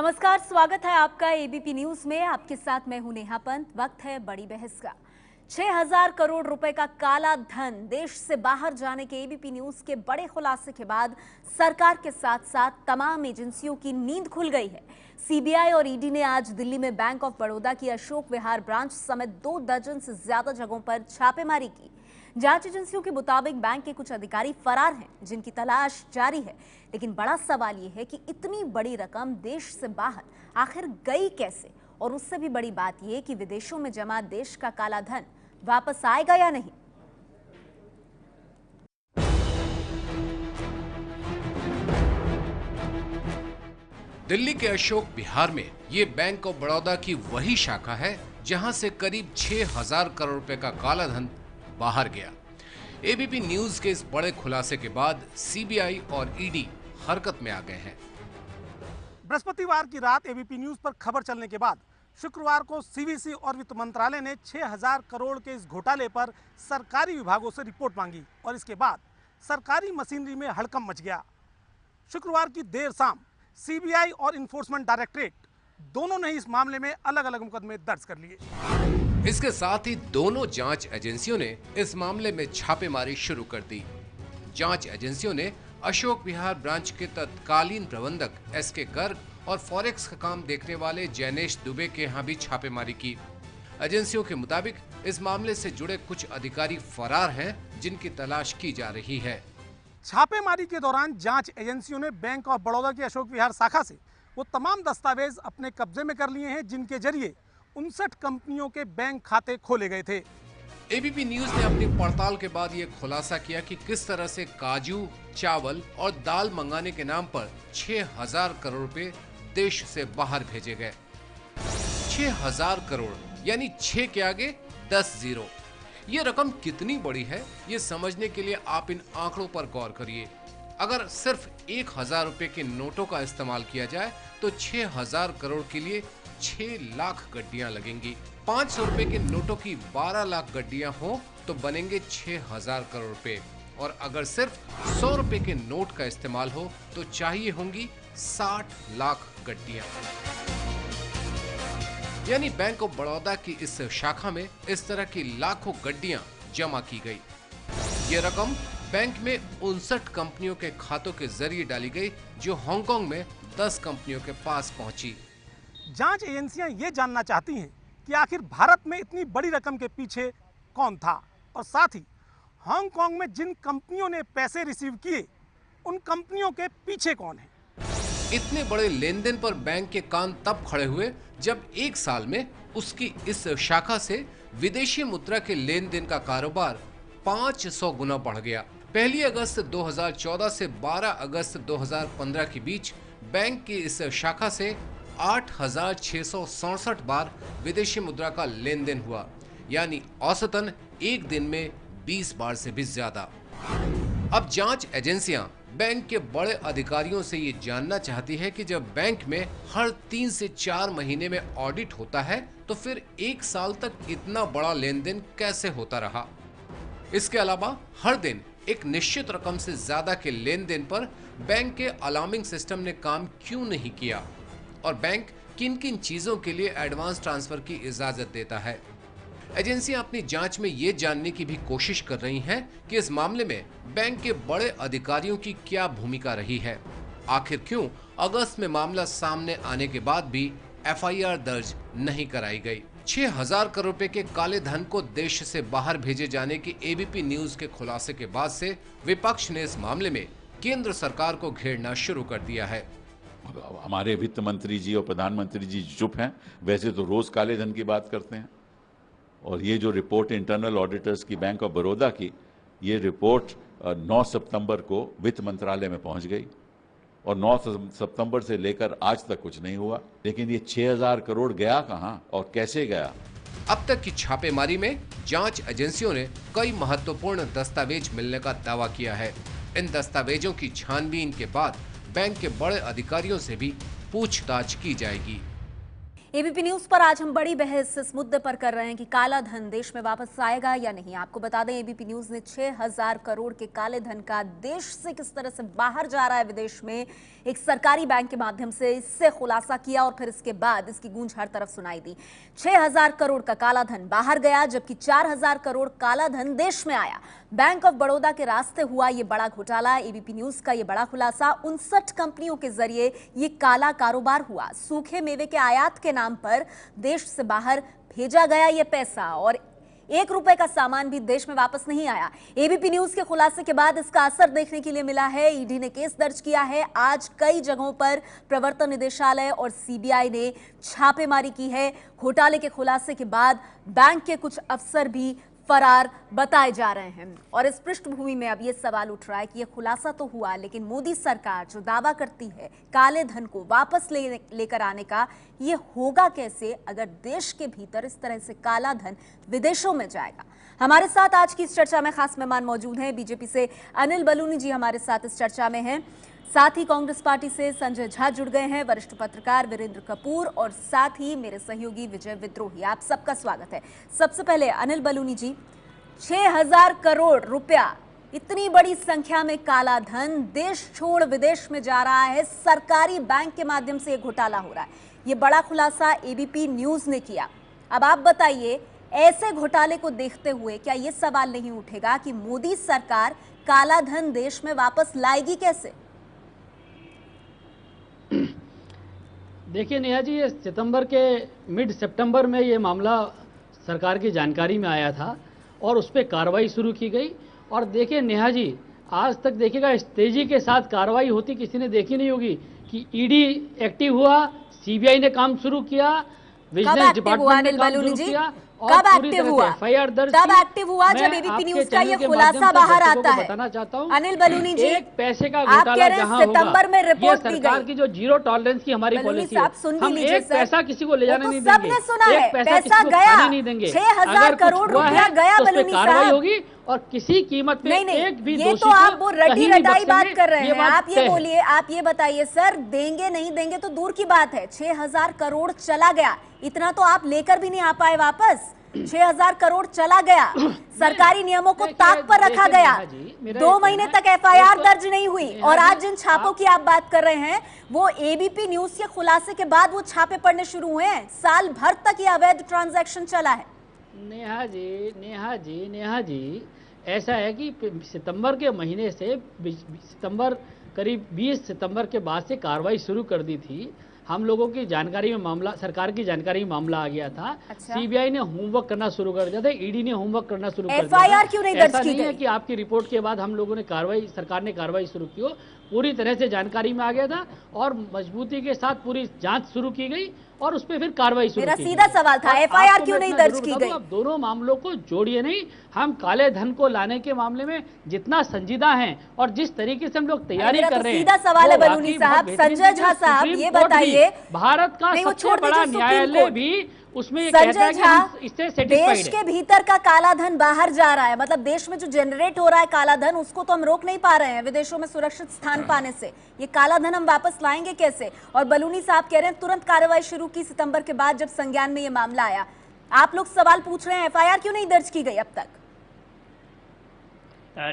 नमस्कार, स्वागत है आपका एबीपी न्यूज में। आपके साथ मैं हूं नेहा पंत। वक्त है बड़ी बहस का। 6000 करोड़ रुपए का काला धन देश से बाहर जाने के एबीपी न्यूज के बड़े खुलासे के बाद सरकार के साथ साथ तमाम एजेंसियों की नींद खुल गई है। सीबीआई और ईडी ने आज दिल्ली में बैंक ऑफ बड़ौदा की अशोक विहार ब्रांच समेत 2 दर्जन से ज्यादा जगहों पर छापेमारी की। जांच एजेंसियों के मुताबिक बैंक के कुछ अधिकारी फरार हैं, जिनकी तलाश जारी है। लेकिन बड़ा सवाल यह है कि इतनी बड़ी रकम देश से बाहर आखिर गई कैसे, और उससे भी बड़ी बात यह कि विदेशों में जमा देश का काला धन वापस आएगा या नहीं। दिल्ली के अशोक विहार में ये बैंक ऑफ बड़ौदा की वही शाखा है जहां से करीब 6000 करोड़ रुपए का काला धन बाहर गया। एबीपी न्यूज के इस बड़े खुलासे के बाद सीबीआई और ईडी हरकत में आ गए हैं। बृहस्पतिवार की रात एबीपी न्यूज पर खबर चलने के बाद शुक्रवार को सीवीसी और वित्त मंत्रालय ने 6000 करोड़ के इस घोटाले पर सरकारी विभागों से रिपोर्ट मांगी और इसके बाद सरकारी मशीनरी में हड़कंप मच गया। शुक्रवार की देर शाम सीबीआई और इन्फोर्समेंट डायरेक्टरेट दोनों ने इस मामले में अलग अलग मुकदमे दर्ज कर लिए। इसके साथ ही दोनों जांच एजेंसियों ने इस मामले में छापेमारी शुरू कर दी। जांच एजेंसियों ने अशोक विहार ब्रांच के तत्कालीन प्रबंधक एसके गर्ग और फॉरेक्स का काम देखने वाले जैनेश दुबे के यहाँ भी छापेमारी की। एजेंसियों के मुताबिक इस मामले से जुड़े कुछ अधिकारी फरार हैं, जिनकी तलाश की जा रही है। छापेमारी के दौरान जांच एजेंसियों ने बैंक ऑफ बड़ौदा की अशोक विहार शाखा से वो तमाम दस्तावेज अपने कब्जे में कर लिए हैं जिनके जरिए 59 कंपनियों के बैंक खाते खोले गए थे। एबीपी न्यूज ने अपनी पड़ताल के बाद ये खुलासा किया कि किस तरह से काजू, चावल और दाल मंगाने के नाम पर 6000 करोड़ रुपए देश से बाहर भेजे गए। 6000 करोड़ यानी 6 के आगे 10 जीरो। ये रकम कितनी बड़ी है, ये समझने के लिए आप इन आंकड़ों पर गौर करिए। अगर सिर्फ 1000 रुपए के नोटों का इस्तेमाल किया जाए तो 6000 करोड़ के लिए 6 लाख गड्डियां लगेंगी। 500 रुपए के नोटों की 12 लाख गड्डियां हो तो बनेंगे 6000 करोड़ रुपए, और अगर सिर्फ 100 रुपए के नोट का इस्तेमाल हो तो चाहिए होंगी 60 लाख गड्डियां। यानी बैंक ऑफ बड़ौदा की इस शाखा में इस तरह की लाखों गड्डियां जमा की गई। ये रकम बैंक में 59 कंपनियों के खातों के जरिए डाली गई, जो हांगकांग में 10 कंपनियों के पास पहुंची। जांच एजेंसियां ये जानना चाहती हैं कि आखिर भारत में इतनी बड़ी रकम के पीछे कौन था, और साथ ही हांगकांग में जिन कंपनियों ने पैसे रिसीव किए उन कंपनियों के पीछे कौन है। इतने बड़े लेन देन पर बैंक के कान तब खड़े हुए जब एक साल में उसकी इस शाखा से विदेशी मुद्रा के लेन देन का कारोबार 500 गुना बढ़ गया। 1 अगस्त 2014 से 12 अगस्त 2015 के बीच बैंक की इस शाखा से 8667 बार विदेशी मुद्रा का लेन देन हुआ, यानी औसतन एक दिन में 20 बार से भी ज्यादा। अब जांच एजेंसियां बैंक के बड़े अधिकारियों से ये जानना चाहती है कि जब बैंक में हर 3 से 4 महीने में ऑडिट होता है तो फिर एक साल तक इतना बड़ा लेन देन कैसे होता रहा। इसके अलावा हर दिन एक निश्चित रकम से ज्यादा के लेन देन पर बैंक के अलार्मिंग सिस्टम ने काम क्यों नहीं किया, और बैंक किन किन चीजों के लिए एडवांस ट्रांसफर की इजाजत देता है। एजेंसियां अपनी जांच में ये जानने की भी कोशिश कर रही हैं कि इस मामले में बैंक के बड़े अधिकारियों की क्या भूमिका रही है। आखिर क्यों अगस्त में मामला सामने आने के बाद भी एफआईआर दर्ज नहीं कराई गई। 6000 करोड़ रुपए के काले धन को देश से बाहर भेजे जाने की एबीपी न्यूज के खुलासे के बाद से विपक्ष ने इस मामले में केंद्र सरकार को घेरना शुरू कर दिया है। हमारे वित्त मंत्री जी और प्रधानमंत्री जी चुप हैं, वैसे तो रोज काले धन की बात करते हैं। और ये जो रिपोर्ट इंटरनल ऑडिटर्स की बैंक ऑफ बड़ौदा की, ये रिपोर्ट 9 सितंबर को वित्त मंत्रालय में पहुंच गई और 9 सितंबर से लेकर आज तक कुछ नहीं हुआ। लेकिन ये 6000 करोड़ गया कहां और कैसे गया। अब तक की छापेमारी में जांच एजेंसियों ने कई महत्वपूर्ण दस्तावेज मिलने का दावा किया है। इन दस्तावेजों की छानबीन के बाद बैंक के बड़े अधिकारियों से भी पूछताछ की जाएगी। एबीपी न्यूज पर आज हम बड़ी बहस इस मुद्दे पर कर रहे हैं कि काला धन देश में वापस आएगा या नहीं। आपको बता दें एबीपी न्यूज ने 6000 करोड़ के काले धन का देश से किस तरह से बाहर जा रहा है विदेश में एक सरकारी बैंक के माध्यम से इससे खुलासा किया और फिर इसके बाद इसकी गूंज हर तरफ सुनाई दी। 6000 करोड़ का काला धन बाहर गया जबकि 4000 करोड़ काला धन देश में आया। बैंक ऑफ बड़ौदा के रास्ते हुआ ये बड़ा घोटाला। एबीपी न्यूज का ये बड़ा खुलासा 59 कंपनियों के जरिए ये काला कारोबार हुआ। सूखे मेवे के आयात के नाम पर देश से बाहर भेजा गया ये पैसा और 1 रुपए का सामान भी देश में वापस नहीं आया। एबीपी न्यूज के खुलासे के बाद इसका असर देखने के लिए मिला है। ईडी ने केस दर्ज किया है। आज कई जगहों पर प्रवर्तन निदेशालय और सीबीआई ने छापेमारी की है। घोटाले के खुलासे के बाद बैंक के कुछ अफसर भी फरार बताए जा रहे हैं और इस पृष्ठभूमि में अब यह सवाल उठ रहा है कि यह खुलासा तो हुआ लेकिन मोदी सरकार जो दावा करती है काले धन को वापस लेकर आने का, ये होगा कैसे अगर देश के भीतर इस तरह से काला धन विदेशों में जाएगा। हमारे साथ आज की इस चर्चा में खास मेहमान मौजूद हैं। बीजेपी से अनिल बलूनी जी हमारे साथ इस चर्चा में हैं। साथ ही कांग्रेस पार्टी से संजय झा जुड़ गए हैं, वरिष्ठ पत्रकार वीरेंद्र कपूर और साथ ही मेरे सहयोगी विजय विद्रोही। आप सबका स्वागत है। सबसे पहले अनिल बलूनी जी, 6000 करोड़ रुपया, इतनी बड़ी संख्या में काला धन देश छोड़ विदेश में जा रहा है। सरकारी बैंक के माध्यम से यह घोटाला हो रहा है। ये बड़ा खुलासा एबीपी न्यूज ने किया। अब आप बताइए, ऐसे घोटाले को देखते हुए क्या यह सवाल नहीं उठेगा कि मोदी सरकार काला धन देश में वापस लाएगी कैसे? देखिए नेहा जी, ये मिड सितंबर में ये मामला सरकार की जानकारी में आया था और उस पर कार्रवाई शुरू की गई। और देखिए नेहा जी, आज तक देखिएगा इस तेजी के साथ कार्रवाई होती किसी ने देखी नहीं होगी कि ईडी एक्टिव हुआ, सीबीआई ने काम शुरू किया, विजिलेंस डिपार्टमेंट ने काम शुरू किया और कब पूरी एक्टिव तरह हुआ? से एफआईआर दर्ज तब की। एक्टिव हुआ मैं जब एबीपी आपके न्यूज का चैनल ये के खुलासा माध्यम से बाहर दर्शकों आता को है। बताना चाहता हूं, अनिल बलूनी जी, एक पैसे का आप कह घोटाला रहे हैं जहां सितंबर में होगा, रिपोर्ट ये दी सरकार गई। की जो जीरो टॉलरेंस की हमारी बलूनी पॉलिसी साहब, है, सुन भी हम लीजिए एक सर। पैसा किसी को ले जाने वो नहीं तो देंगे, सबने सुना है, एक पैसा पैसा किसी को गया, खाने नहीं देंगे। 6000 अगर कुछ करोड़ हुआ रुपया है गया तो उस पे बलूनी कार्रवाई साहब। होगी और किसी कीमत पे नहीं, एक भी ये दोषी तो आप वो को रटी कहीं नहीं रटाई बात बख्शेंगे, कर रहे हैं। बात आप ये तय है। बोलिए, आप ये बताइए सर, देंगे नहीं देंगे तो दूर की बात है, 6000 करोड़ चला गया, इतना तो आप लेकर भी नहीं आ पाए वापस। 6000 करोड़ चला गया, सरकारी नियमों को ताक पर रखा गया, 2 महीने तक एफआईआर दर्ज नहीं हुई और आज जिन छापों की आप बात कर रहे हैं वो एबीपी न्यूज के खुलासे के बाद वो छापे पड़ने शुरू हुए हैं। साल भर तक ये अवैध ट्रांजैक्शन चला है। नेहा जी, ऐसा है कि सितंबर के महीने से करीब 20 सितंबर के बाद से कार्रवाई शुरू कर दी थी। हम लोगों की जानकारी में मामला, सरकार की जानकारी में मामला आ गया था। अच्छा। सीबीआई ने होमवर्क करना शुरू कर दिया था, ईडी ने होमवर्क करना शुरू कर दिया था। एफआईआर क्यों नहीं दर्ज ऐसा की नहीं है गई? कि आपकी रिपोर्ट के बाद हम लोगों ने सरकार ने कार्रवाई शुरू की हो, पूरी तरह से जानकारी में आ गया था और मजबूती के साथ पूरी जांच शुरू की गई और उस पर फिर कार्रवाई शुरू मेरा की सीधा गई। सवाल था, और एफआईआर आपको क्यों मैं नहीं इतना दर्ज जरूर की बता दूं, गई? आप दोनों मामलों को जोड़िए नहीं। हम काले धन को लाने के मामले में जितना संजीदा हैं और जिस तरीके से हम लोग तैयारी मेरा कर तो रहे हैं, सीधा सवाल है वो बलूनी वाकई साहब। बहुत बेहतरीन संजय चीज़ झा है। साहब, सुप्रीम ये कोर्ट भी, बताइए, भारत का नहीं, वो सबसे छोड़ बड़ा दीजिए सुप्रीम न्यायालय कोर्ट। भी उसमें ये कहता है संजय कि झा, हम इससे सेटिस्फाइड देश है। के भीतर का काला धन बाहर जा रहा है, मतलब देश में जो जनरेट हो रहा है काला धन, उसको तो हम रोक नहीं पा रहे हैं विदेशों में सुरक्षित स्थान पाने से। ये काला धन हम वापस लाएंगे कैसे? और बलूनी साहब कह रहे हैं तुरंत कार्रवाई शुरू की सितंबर के बाद जब संज्ञान में ये मामला आया। आप लोग सवाल पूछ रहे हैं एफआईआर क्यों नहीं दर्ज की गई अब तक?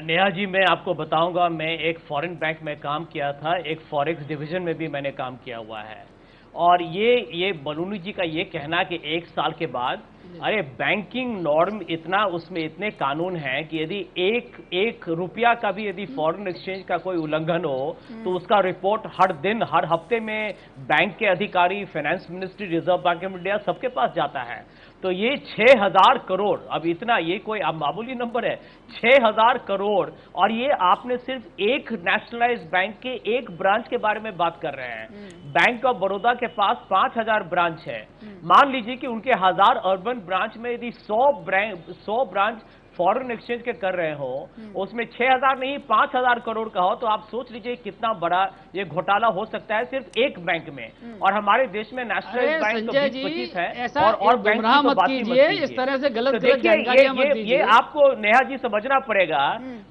नेहा जी, मैं आपको बताऊंगा, मैं एक फॉरेन बैंक में काम किया था, एक फॉरेक्स डिवीजन में भी मैंने काम किया हुआ है। और ये बलूनी जी का ये कहना कि 1 साल के बाद, अरे बैंकिंग नॉर्म इतना, उसमें इतने कानून हैं कि यदि एक रुपया का भी यदि फॉरेन एक्सचेंज का कोई उल्लंघन हो तो उसका रिपोर्ट हर दिन, हर हफ्ते में बैंक के अधिकारी, finance ministry, reserve bank of India, सबके पास जाता है। तो ये 6000 करोड़, अब इतना, ये कोई अब मामूली नंबर है, 6000 करोड़। और ये आपने सिर्फ एक नेशनलाइज्ड बैंक के एक ब्रांच के बारे में बात कर रहे हैं। बैंक ऑफ बड़ौदा के पास 5000 ब्रांच है। मान लीजिए कि उनके 1000 अर्बन ब्रांच में यदि 100 ब्रांच फॉरेन एक्सचेंज के कर रहे हो, उसमें 6000 नहीं 5000 करोड़ का हो, तो आप सोच लीजिए कितना बड़ा ये घोटाला हो सकता है सिर्फ एक बैंक में। और हमारे देश में नेशनलाइज्ड बैंक तो 20-25 है और बैंक की तो बात ही मत कीजिए। इस तरह से गलत तो देखिए, जानकारियां मत दीजिए। ये आपको नेहा जी समझना पड़ेगा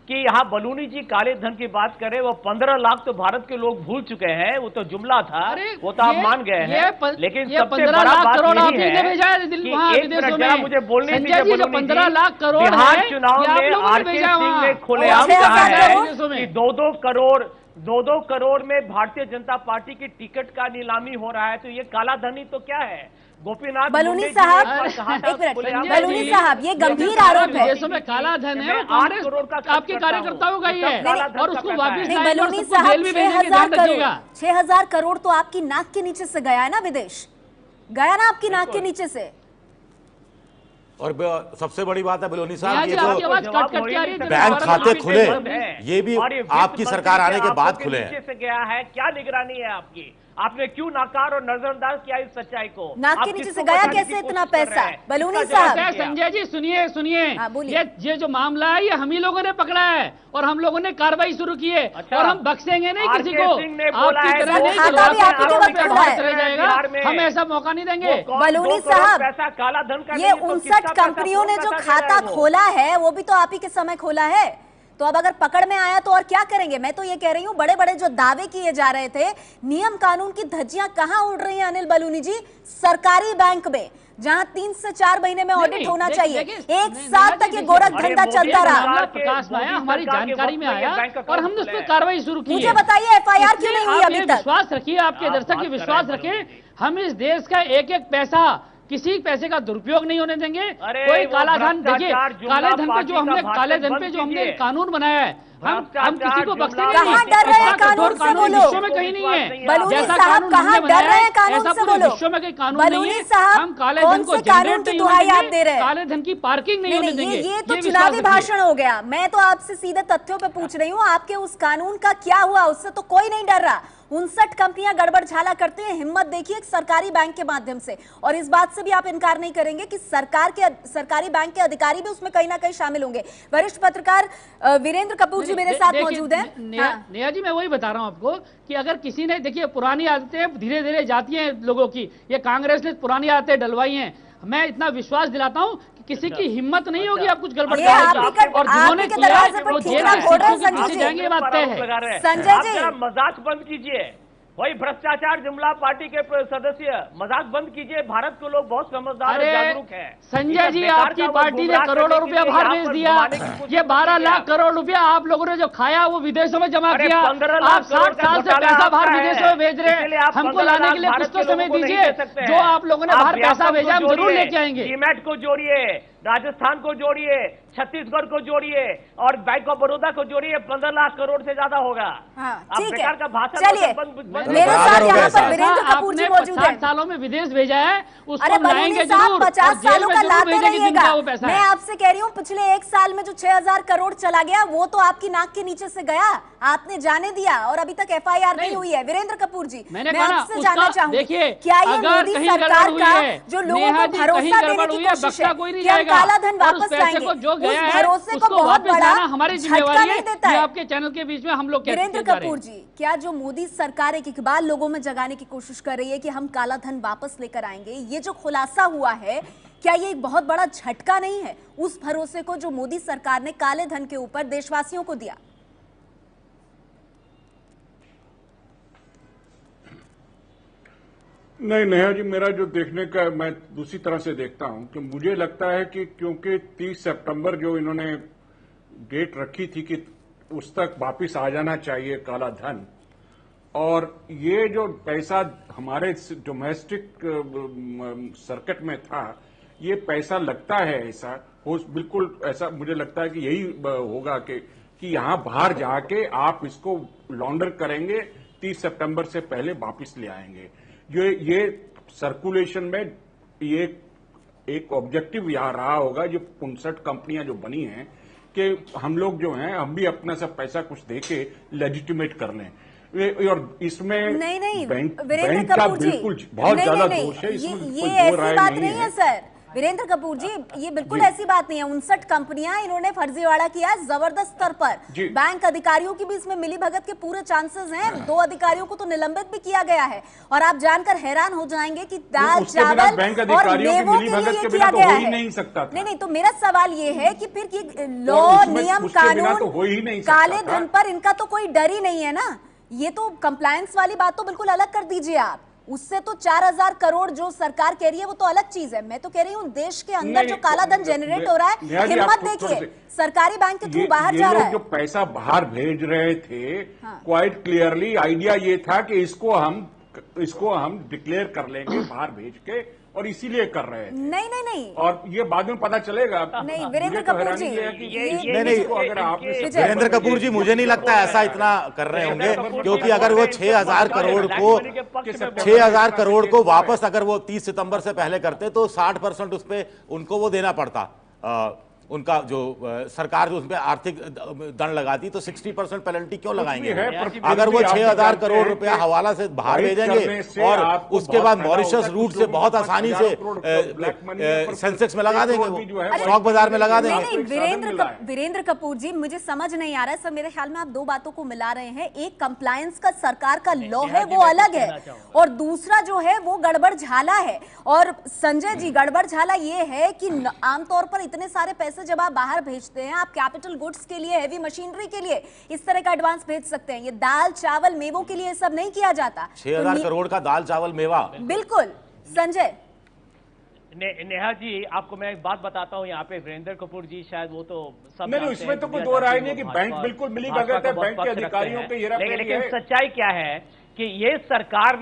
कि यहाँ बलूनी जी काले धन की बात करें, वो 15 लाख तो भारत के लोग भूल चुके हैं, वो तो जुमला था, वो तो आप मान गए हैं। लेकिन सबसे बड़ा बात यही है कि एक मिनट जरा मुझे बोलने दीजिए। 15 लाख करोड़ बिहार चुनाव में आरके सिंह ने खुलेआम कहा है कि 2-2 करोड़ में भारतीय जनता पार्टी की टिकट का नीलामी हो रहा है। तो ये काला धन ही तो क्या है? गोपीनाथ बलूनी साहब, एक मिनट, बलूनी साहब, ये गंभीर आरोप है। देशों में काला धन है, कांग्रेस आपके कार्यकर्ताओं का ही है, और उसको वापिस नहीं, बलूनी साहब, 6,000 करोड़ तो आपकी नाक के नीचे से गया है ना, विदेश गया ना आपकी नाक के नीचे से। और सबसे बड़ी बात है बलूनी साहब, ये जो बैंक खाते खुले, ये भी आपकी सरकार आने के बाद खुले हैं। से गया है, क्या निगरानी है आपकी? आपने क्यों नाकार और नजरअंदाज किया इस सच्चाई को? नाक के नीचे से गया कैसे इतना पैसा? बलूनी साहब, संजय जी सुनिए, ये जो मामला है ये हम ही लोगों ने पकड़ा है और हम लोगों ने कार्रवाई शुरू की है, और हम बख्शेंगे नहीं किसी को। आपकी तरह नहीं चले जाएगा, हम ऐसा मौका नहीं देंगे। बलूनी साहब, पैसा काला धन का, ये 59 कंपनियों ने जो खाता खोला है वो भी तो आप ही के समय खोला है, तो अब अगर पकड़ में आया तो और क्या करेंगे? मैं तो ये कह रही हूँ, बड़े बड़े जो दावे किए जा रहे थे, नियम कानून की धज्जियां कहां उड़ रही हैं अनिल बलूनी जी? सरकारी बैंक में जहां 3 से 4 महीने में ऑडिट होना चाहिए, 1 साल तक ये गोरख धंधा चलता रहा। प्रकाश में आया, हमारी जानकारी में आया और हमने उस पर कार्रवाई शुरू की। मुझे बताइए एफआईआर क्यों नहीं हुई अभी तक? विश्वास रखिए, आपके दर्शक की विश्वास रखें, हम इस देश का एक एक पैसा, किसी पैसे का दुरुपयोग नहीं होने देंगे। कोई काला धन, देखिए काले धन पे जो हमने कानून बनाया है, हम किसी को बख्शेंगे नहीं। कहां डर रहे हैं कानून से? बोलो। विश्व में कहीं नहीं है। बलूनी साहब, कहां डर रहे हैं कानून से? बोलो। विश्व में कहीं कानून नहीं बलूनी है। साहब, हम काले धन को जनरेट नहीं होने देंगे, काले धन की पार्किंग नहीं होने देंगे। ये तो चुनावी भाषण हो गया। मैं तो आपसे सीधे तथ्यों पे पूछ रही हूँ, आपके उस कानून का क्या हुआ? उससे तो कोई नहीं डर रहा। 59 कंपनियां गड़बड़ झाला करते हैं, हिम्मत देखिए एक सरकारी बैंक के माध्यम से। और इस बात से भी आप इनकार नहीं करेंगे कि सरकारी बैंक के अधिकारी भी उसमें कहीं ना कहीं शामिल होंगे। वरिष्ठ पत्रकार वीरेंद्र कपूर जी मेरे साथ मौजूद हैं। नेहा जी, मैं वही बता रहा हूं आपको कि अगर किसी ने, देखिए पुरानी आदतें धीरे धीरे जाती हैं लोगों की, ये कांग्रेस ने पुरानी आदतें डलवाई हैं। मैं इतना विश्वास दिलाता हूं कि किसी की हिम्मत नहीं होगी आप कुछ गड़बड़ करेंगे, और जिन्होंने किया वो जेल में जाएंगे, ये बात तय है। संजय जी, मजाक बंद कीजिए। वही भ्रष्टाचार जुमला पार्टी के सदस्य, मजाक बंद कीजिए। भारत के लोग बहुत समझदार और जागरूक हैं। संजय जी, आपकी पार्टी ने करोड़ों रुपया बाहर भेज दिया। ये 12 लाख करोड़ रुपया आप लोगों ने जो खाया वो विदेशों में जमा किया। आप 60 साल से पैसा बाहर विदेशों में भेज रहे हैं, हमको लाने के लिए कुछ तो समय दीजिए। जो आप लोगों ने बाहर पैसा भेजा हम जरूर लेके आएंगे। डीमैट को जोड़िए, राजस्थान को जोड़िए, छत्तीसगढ़ को जोड़िए और बैंक ऑफ बड़ौदा को जोड़िए, 15 लाख करोड़ से ज्यादा होगा। आप बेकार का भाषण चलिए, मेरे साथ यहाँ पर वीरेंद्र कपूर जी मौजूद हैं। 50 सालों में विदेश भेजा है, उसको अरे बलूनी साहब, 50 सालों का लाते रहिएगा। मैं आपसे कह रही हूँ, पिछले 1 साल में जो 6,000 करोड़ चला गया वो तो आपकी नाक के नीचे से गया, आपने जाने दिया, और अभी तक एफआईआर नहीं हुई है। वीरेंद्र कपूर जी, मैं आपसे जानना चाहूंगी, क्या ये मोदी सरकार का जो लोगों को भरोसा देने की कोशिश है कि हम काला धन वापस लाएंगे, उस भरोसे को बहुत बड़ा झटका नहीं देता है? आपके चैनल के बीच में हम लोग वीरेंद्र कपूर जी, क्या जो मोदी सरकार एक इकबाल लोगों में जगाने की कोशिश कर रही है कि हम काला धन वापस लेकर आएंगे, ये जो खुलासा हुआ है, क्या ये एक बहुत बड़ा झटका नहीं है उस भरोसे को जो मोदी सरकार ने काले धन के ऊपर देशवासियों को दिया? नहीं नेहा जी, मेरा जो देखने का, मैं दूसरी तरह से देखता हूं कि मुझे लगता है कि क्योंकि 30 सितंबर जो इन्होंने डेट रखी थी कि उस तक वापिस आ जाना चाहिए काला धन, और ये जो पैसा हमारे डोमेस्टिक सर्किट में था, ये पैसा लगता है ऐसा हो, बिल्कुल ऐसा मुझे लगता है कि यही होगा कि यहां बाहर जाके आप इसको लॉन्डर करेंगे, 30 सितंबर से पहले वापिस ले आएंगे। ये सर्कुलेशन में ये एक ऑब्जेक्टिव यहां रहा होगा, जो 59 कंपनियां जो बनी हैं, कि हम लोग जो हैं हम भी अपना सब पैसा कुछ देके लेजिटिमेट कर लें, और इसमें नहीं बैंक का बिल्कुल बहुत ज्यादा दोष है। ये ऐसी बात नहीं है सर, वीरेंद्र कपूर जी, ये बिल्कुल ऐसी बात नहीं है। 59 कंपनियां इन्होंने फर्जीवाड़ा किया है जबरदस्त स्तर पर। बैंक अधिकारियों की भी इसमें मिली भगत के पूरे चांसेस हैं। 2 अधिकारियों को तो निलंबित भी किया गया है। और आप जानकर हैरान हो जाएंगे कि दाल चावल और मेवों के लिए ये किया गया है। नहीं, तो मेरा सवाल ये है कि फिर ये लॉ, नियम, कानून, काले धन पर इनका तो कोई डर ही नहीं है ना। ये तो कंप्लायंस वाली बात तो बिल्कुल अलग कर दीजिए आप। उससे तो 4000 करोड़ जो सरकार कह रही है वो तो अलग चीज है। मैं तो कह रही हूँ देश के अंदर जो काला धन जनरेट हो रहा है, हिम्मत देखिए, सरकारी बैंक के थ्रू बाहर जा रहा है। जो पैसा बाहर भेज रहे थे, क्वाइट क्लियरली आइडिया ये था कि इसको हम डिक्लेयर कर लेंगे बाहर भेज के, और इसीलिए कर रहे हैं। नहीं, और ये बाद में पता चलेगा। नहीं, वीरेंद्र कपूर जी, वीरेंद्र कपूर जी, मुझे नहीं लगता ऐसा इतना कर रहे होंगे, क्योंकि अगर वो 6000 करोड़ को वापस अगर वो 30 सितंबर से पहले करते तो 60% उस पे उनको वो देना पड़ता, उनका जो सरकार जो उसमें आर्थिक दंड लगाती, तो 60% पेनल्टी क्यों लगाएंगे? अगर वो 6000 करोड़ रुपया हवाला से बाहर भेजेंगे और उसके बाद मॉरिशस रूट से बहुत आसानी से सेंसेक्स में लगा देंगे, वो स्टॉक बाजार में लगा देंगे। वीरेंद्र कपूर जी, मुझे समझ नहीं आ रहा है सर, मेरे ख्याल में आप 2 बातों को मिला रहे हैं। एक कंप्लायंस का सरकार का लॉ है वो अलग है, और दूसरा जो है वो गड़बड़ झाला है। और संजय जी, गड़बड़ झाला ये है कि आमतौर पर इतने सारे पैसे जब आप बाहर भेजते हैं, आप कैपिटल गुड्स के लिए, हेवी मशीनरी के लिए इस तरह का एडवांस भेज सकते हैं। ये दाल चावल मेवों के लिए सब नहीं किया जाता। 6000 करोड़ का दाल चावल मेवा, बिल्कुल। संजय नेहा जी, आपको मैं एक बात बताता हूँ यहाँ पे, वीरेंद्र कपूर जी शायद वो तो सब नहीं, इसमें तो कोई दो राय नहीं कि बैंक बिल्कुल मिली भगत है, बैंक के अधिकारियों के हेराफेरी है। लेकिन सच्चाई क्या है कि ये सरकार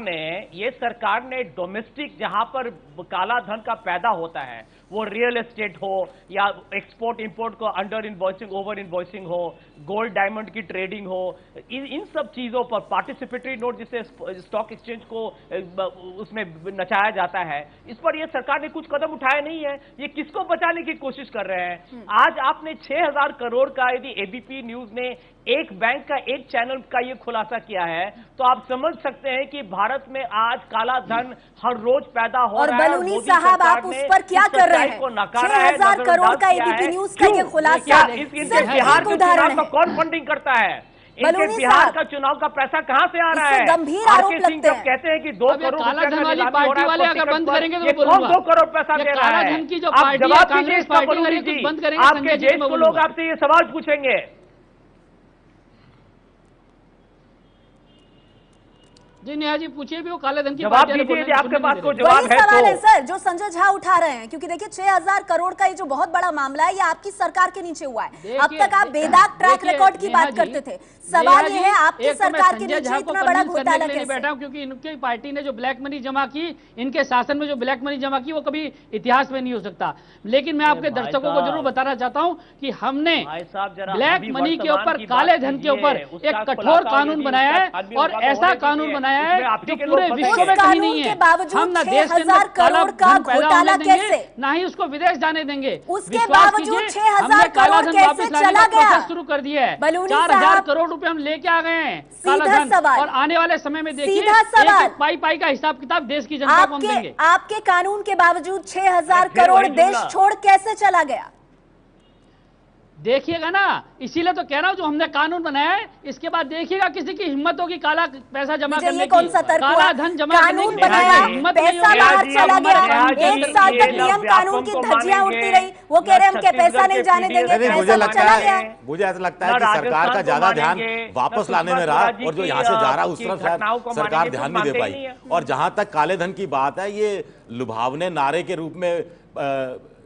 ने डोमेस्टिक जहां पर काला धन का पैदा होता है, वो रियल एस्टेट हो या एक्सपोर्ट इंपोर्ट को अंडर इनवॉइसिंग, ओवर इनवॉइसिंग हो, गोल्ड डायमंड की ट्रेडिंग हो, इन सब चीजों पर पार्टिसिपेटरी नोट जिसे स्टॉक एक्सचेंज को उसमें नचाया जाता है, इस पर ये सरकार ने कुछ कदम उठाया नहीं है। ये किसको बचाने की कोशिश कर रहे हैं? आज आपने 6000 करोड़ का, यदि एबीपी न्यूज ने एक बैंक का, एक चैनल का ये खुलासा किया है, तो आप समझ सकते हैं कि भारत में आज काला धन हर रोज पैदा हो रहा है। और बलूनी साहब, आप उस पर क्या कर रहे हैं? 6000 करोड़ का एबीपी न्यूज का ये खुलासा, इनके बिहार के चुनाव का कौन फंडिंग करता है? इनके बिहार का चुनाव का पैसा कहां से आ रहा है? गंभीर आरोप लगते हैं। कहते हैं कि 2 करोड़ पार्टी वाले अगर बंद करेंगे तो कौन 2 करोड़ पैसा दे रहा है? आप जवाब दीजिए इसका, बलूनी जी। आपके देश को लोग आपसे ये सवाल पूछेंगे। जी नेहा जी, पूछिए भी, वो काले धन की जवाब दीजिए यदि आपके पास कोई जवाब है सवाल तो। है सर जो संजय झा उठा रहे हैं, क्योंकि देखिए 6000 करोड़ का ये जो बहुत बड़ा मामला है, ये आपकी सरकार के नीचे हुआ है। अब तक आप बेदाग ट्रैक रिकॉर्ड की बात करते थे। सवाल ये है, आपकी सरकार के नीचे इतना बड़ा घोटाला कैसे? बैठा हूं क्योंकि इनकी पार्टी ने जो ब्लैक मनी जमा की, इनके शासन में जो ब्लैक मनी जमा की, वो कभी इतिहास में नहीं हो सकता। लेकिन मैं आपके दर्शकों को जरूर बताना चाहता हूं कि हमने ब्लैक मनी के ऊपर, काले धन के ऊपर एक कठोर कानून बनाया है, और ऐसा कानून बनाया है जो पूरे विश्व में कहीं नहीं है। हम ना देश के अंदर काला धन पैदा होने देंगे, ना ही उसको विदेश जाने देंगे। उसके बावजूद 6000 करोड़ कैसे चला गया? शुरू कर दिया है। 4000 करोड़ रुपए हम लेके आ गए हैं काला धन, और आने वाले समय में देखिए एक पाई का हिसाब किताब देश की जनता को हम देंगे। आपके कानून के बावजूद 6000 करोड़ देश छोड़ कैसे चला गया? देखिएगा ना, इसीलिए तो कह रहा हूं, जो हमने कानून बनाया है, इसके बाद देखिएगा किसी की हिम्मत होगी काला पैसा जमा करने की, कौन सा तर्क हुआ? काला धन जमा करने की बनाया, हिम्मत पैसा बाहर चला गया। 1 साल तक नियम कानून की धज्जियां उड़ती रही। वो कह रहे हम क्या पैसा नहीं जाने देंगे, मुझे ऐसा लगता है कि सरकार का ज्यादा ध्यान वापस लाने में रहा, और जो यहाँ से जा रहा उस तरफ शायद सरकार ध्यान नहीं दे पाई। और जहां तक काले धन की बात है, ये लुभावने नारे के रूप में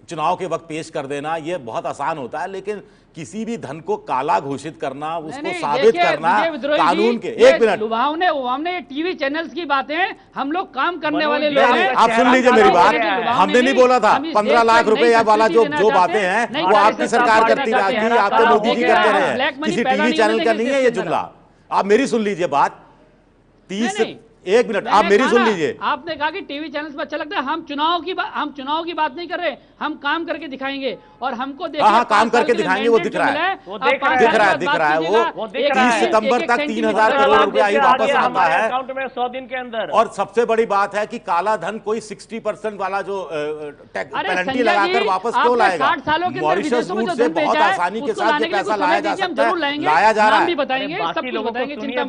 चुनाव के वक्त पेश कर देना ये बहुत आसान होता है, लेकिन किसी भी धन को काला घोषित करना, उसको साबित करना कानून के, एक मिनट, लुभावने टीवी चैनल्स की बातें, हम लोग काम करने वाले लोग हैं। आप सुन लीजिए मेरी बात, हमने नहीं बोला था 15 लाख रुपए वाला जो बातें हैं वो आपकी सरकार करती रही, आपके मोदी जी करते रहे हैं, किसी टीवी चैनल का नहीं है ये जुमला। आप मेरी सुन लीजिए बात। एक मिनट, आप मेरी सुन लीजिए। आपने कहा कि टीवी चैनल्स पर अच्छा लगता है, हम चुनाव की बात नहीं कर रहे, हम काम करके दिखाएंगे और हमको देखिए हाँ, काम करके दिखाएंगे, वो दिख रहा है, दिख रहा है वो 30 सितंबर तक 3,000 करोड़ रुपया ही वापस आता है अकाउंट में 100 दिन के अंदर। और सबसे बड़ी बात है कि काला धन कोई 60% वाला जो पेनल्टी लगाकर वापस क्यों लाएगा? मॉरिशस रूट से बहुत आसानी के साथ ये पैसा लाया जा सकता है, लाया जा रहा है।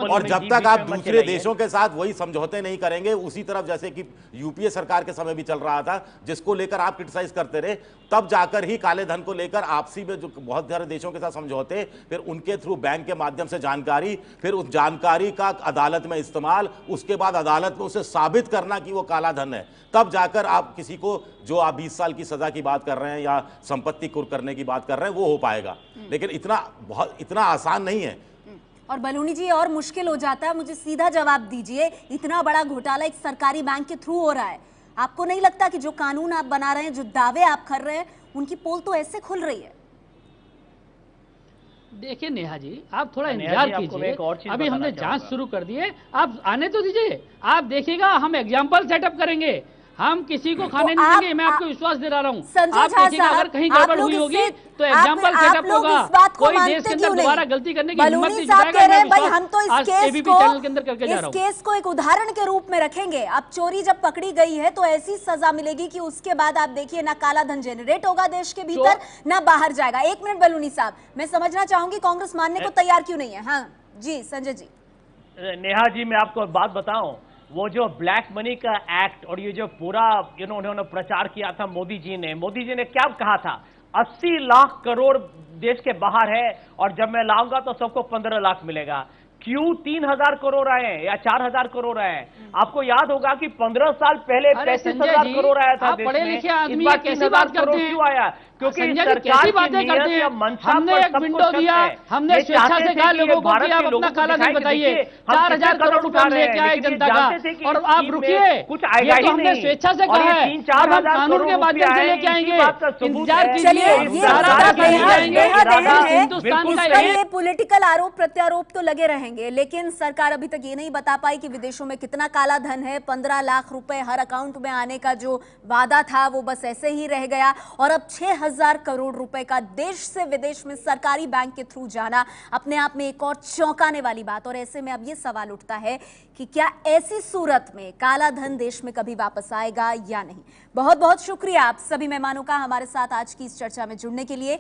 और जब तक आप दूसरे देशों के साथ वही समझौते नहीं करेंगे, उसी तरफ जैसे कि यूपीए सरकार के समय भी चल रहा था, जिसको लेकर आप क्रिटिसाइज करते रहे, तब जाकर ही काले धन को लेकर आपसी में जो बहुत सारे देशों के साथ समझौते, फिर उनके थ्रू बैंक के माध्यम से जानकारी, फिर उस जानकारी का अदालत में इस्तेमाल, उसके बाद अदालत में उसे साबित करना कि वो काला धन है, तब जाकर आप किसी को, जो आप 20 साल की सजा की बात कर रहे हैं या संपत्ति कुर्क करने की बात कर रहे हैं, वो हो पाएगा। लेकिन इतना आसान नहीं है। और बलूनी जी और मुश्किल हो जाता है। मुझे सीधा जवाब दीजिए, इतना बड़ा घोटाला एक सरकारी बैंक के थ्रू हो रहा है, आपको नहीं लगता कि जो कानून आप बना रहे हैं, जो दावे आप कर रहे हैं, उनकी पोल तो ऐसे खुल रही है? देखिए नेहा जी, आप थोड़ा इंतजार कीजिए, अभी हमने जांच शुरू कर दी है, आप आने तो दीजिए, आप देखिएगा, हम एग्जाम्पल सेटअप करेंगे, हम किसी को खाने नहीं देंगे, मैं आपको विश्वास दिला रहा हूँ। आप देखिएगा, अगर कहीं गड़बड़ हुई होगी तो एग्जाम्पल सेटअप होगा, कोई देश के अंदर दोबारा गलती करने की हिम्मत नहीं जुटाएगा। भाई हम तो इस केस को एक उदाहरण के रूप में रखेंगे। अब चोरी जब पकड़ी गई है तो ऐसी सजा मिलेगी कि उसके बाद आप देखिए ना काला धन जनरेट होगा देश के भीतर, ना बाहर जाएगा। एक मिनट बलूनी साहब, मैं समझना चाहूंगी कांग्रेस मानने को तैयार क्यों नहीं है? हाँ जी संजय जी। नेहा जी, मैं आपको बात बताऊं, वो जो ब्लैक मनी का एक्ट और ये जो पूरा उन्होंने प्रचार किया था मोदी जी ने क्या कहा था? 80 लाख करोड़ देश के बाहर है और जब मैं लाऊंगा तो सबको 15 लाख मिलेगा। क्यों 3,000 करोड़ आए या 4,000 करोड़ आए? आपको याद होगा कि 15 साल पहले 35,000 करोड़ आया था देश में। लिखे आदमी इस बार कैसी बात करते हैं? क्यों आया? क्योंकि कैसी बातें करते हैं? हमने एक विंडो दिया, हमने स्वेच्छा से कहा लोगों को कि आप अपना काला धन बताइए, 4,000 करोड़ रुपए लेके आए जनता का, और आप रुकिए, ये तो हमने स्वेच्छा से कहा है, अब हम कानून के माध्यम से लेके आएंगे, इंतजार कीजिए। हिंदुस्तान का ये पॉलिटिकल आरोप प्रत्यारोप तो लगे रहेंगे, लेकिन सरकार अभी तक ये नहीं बता पाई कि विदेशों में कितना काला धन है। 15 लाख रुपए हर अकाउंट में आने का जो वादा था वो बस ऐसे ही रह गया, और अब 6,000 करोड़ रुपए का देश से विदेश में सरकारी बैंक के थ्रू जाना अपने आप में एक और चौंकाने वाली बात। और ऐसे में अब ये सवाल उठता है कि क्या ऐसी सूरत में काला धन देश में कभी वापस आएगा या नहीं। बहुत बहुत शुक्रिया आप सभी मेहमानों का हमारे साथ आज की इस चर्चा में जुड़ने के लिए।